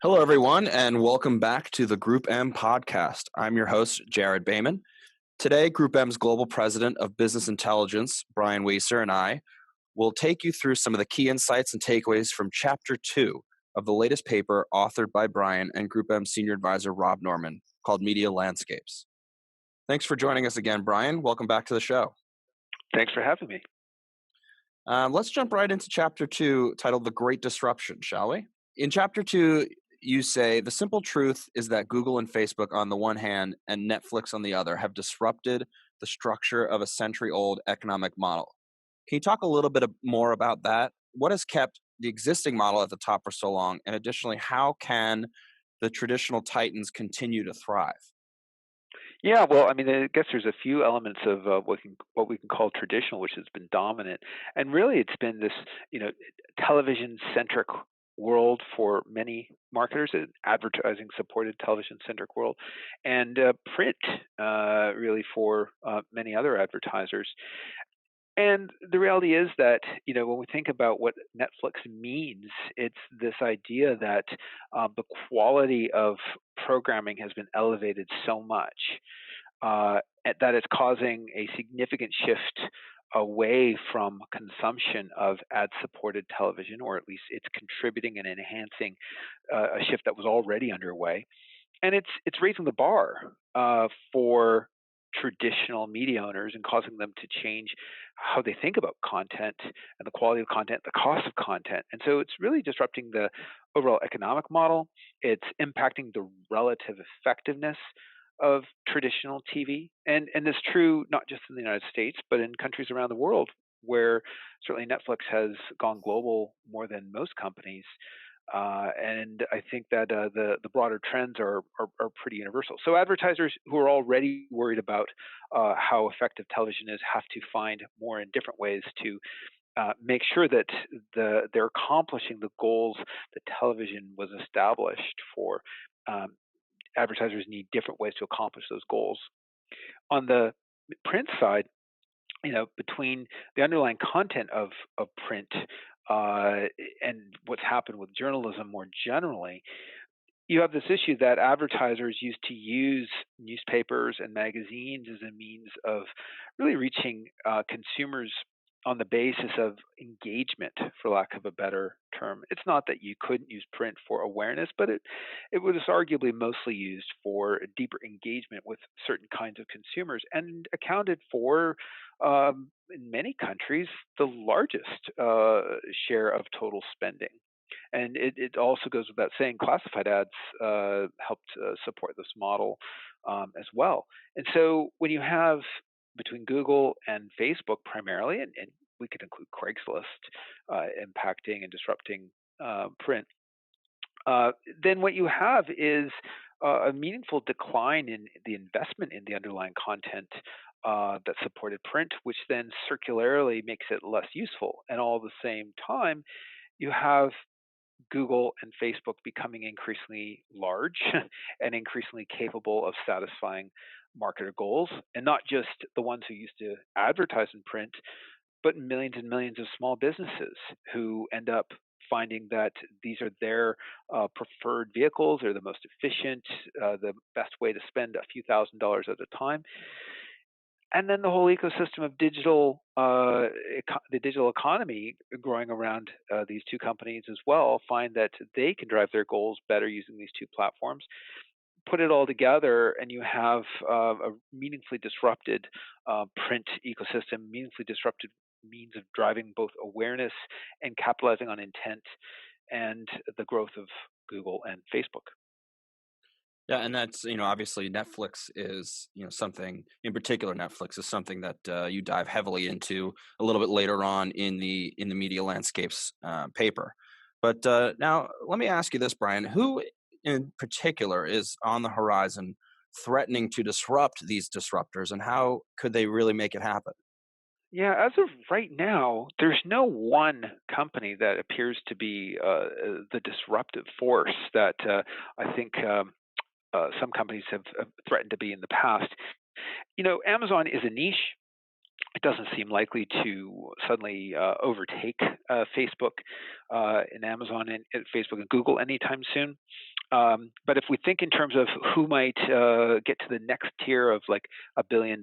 Hello, everyone, and welcome back to the GroupM podcast. I'm your host, Jared Bayman. Today, GroupM's Global President of Business Intelligence, Brian Weiser, and I will take you through some of the key insights and takeaways from Chapter 2 of the latest paper authored by Brian and GroupM Senior Advisor Rob Norman called Media Landscapes. Thanks for joining us again, Brian. Welcome back to the show. Thanks for having me. Let's jump right into Chapter 2 titled The Great Disruption, shall we? In Chapter 2, you say the simple truth is that Google and Facebook on the one hand and Netflix on the other have disrupted the structure of a century-old economic model. Can you talk a little bit more about that? What has kept the existing model at the top for so long? And additionally, how can the traditional titans continue to thrive? Yeah, well, I mean, I guess there's a few elements of what we can call traditional, which has been dominant, and really it's been this, television-centric world for many marketers, an advertising-supported television-centric world, and print really for many other advertisers. And the reality is that, when we think about what Netflix means, it's this idea that the quality of programming has been elevated so much that it's causing a significant shift away from consumption of ad-supported television, or at least it's contributing and enhancing a shift that was already underway. And it's raising the bar for traditional media owners and causing them to change how they think about content and the quality of content, the cost of content. And so it's really disrupting the overall economic model. It's impacting the relative effectiveness of traditional TV. And it's true not just in the United States, but in countries around the world where certainly Netflix has gone global more than most companies. And I think that the broader trends are pretty universal. So advertisers who are already worried about how effective television is have to find more and different ways to make sure that they're accomplishing the goals that television was established for. Advertisers need different ways to accomplish those goals. On the print side, between the underlying content of print and what's happened with journalism more generally, you have this issue that advertisers used to use newspapers and magazines as a means of really reaching consumers on the basis of engagement, for lack of a better term. It's not that you couldn't use print for awareness, but it was arguably mostly used for deeper engagement with certain kinds of consumers and accounted for, in many countries, the largest share of total spending. And it also goes without saying, classified ads helped support this model as well. And so when you have between Google and Facebook primarily, and we could include Craigslist impacting and disrupting print, then what you have is a meaningful decline in the investment in the underlying content that supported print, which then circularly makes it less useful. And all at the same time, you have Google and Facebook becoming increasingly large and increasingly capable of satisfying marketer goals, and not just the ones who used to advertise in print, but millions and millions of small businesses who end up finding that these are their preferred vehicles, or the most efficient, the best way to spend a few $1,000s at a time. And then the whole ecosystem of the digital economy growing around these two companies as well, find that they can drive their goals better using these two platforms. Put it all together, and you have a meaningfully disrupted print ecosystem, meaningfully disrupted means of driving both awareness and capitalizing on intent, and the growth of Google and Facebook. Yeah, and that's, obviously Netflix is, something in particular. Netflix is something that you dive heavily into a little bit later on in the media landscapes paper. But now let me ask you this, Brian: who in particular is on the horizon threatening to disrupt these disruptors, and how could they really make it happen? Yeah, as of right now, there's no one company that appears to be the disruptive force that I think some companies have threatened to be in the past. Amazon is a niche. it doesn't seem likely to suddenly overtake Facebook and Amazon and Facebook and Google anytime soon. But if we think in terms of who might get to the next tier of like $1 billion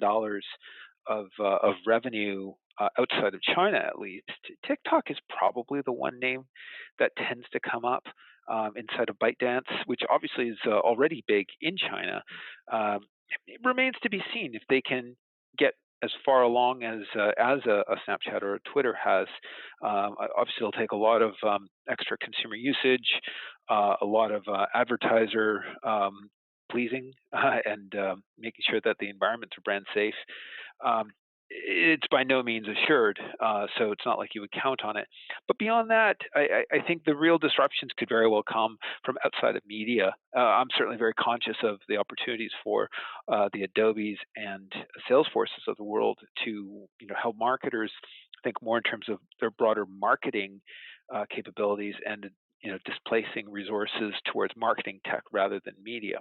of revenue outside of China, at least, TikTok is probably the one name that tends to come up inside of ByteDance, which obviously is already big in China. It remains to be seen if they can get as far along as a Snapchat or a Twitter has. Obviously, it'll take a lot of extra consumer usage, a lot of advertiser pleasing, and making sure that the environments are brand safe. Um, it's by no means assured, so it's not like you would count on it. But beyond that, I think the real disruptions could very well come from outside of media. I'm certainly very conscious of the opportunities for the Adobes and Salesforces of the world to help marketers think more in terms of their broader marketing capabilities and displacing resources towards marketing tech rather than media.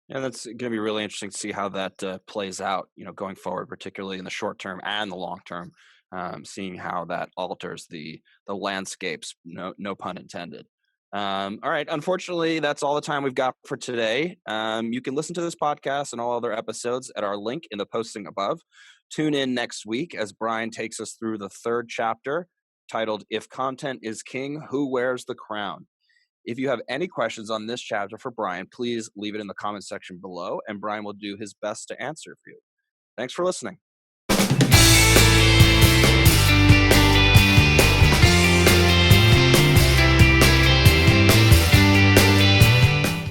Yeah, that's going to be really interesting to see how that plays out, going forward, particularly in the short term and the long term. Seeing how that alters the landscapes. No pun intended. All right. Unfortunately, that's all the time we've got for today. You can listen to this podcast and all other episodes at our link in the posting above. Tune in next week as Brian takes us through the third chapter titled "If Content is King, Who Wears the Crown?" If you have any questions on this chapter for Brian, please leave it in the comment section below, and Brian will do his best to answer for you. Thanks for listening.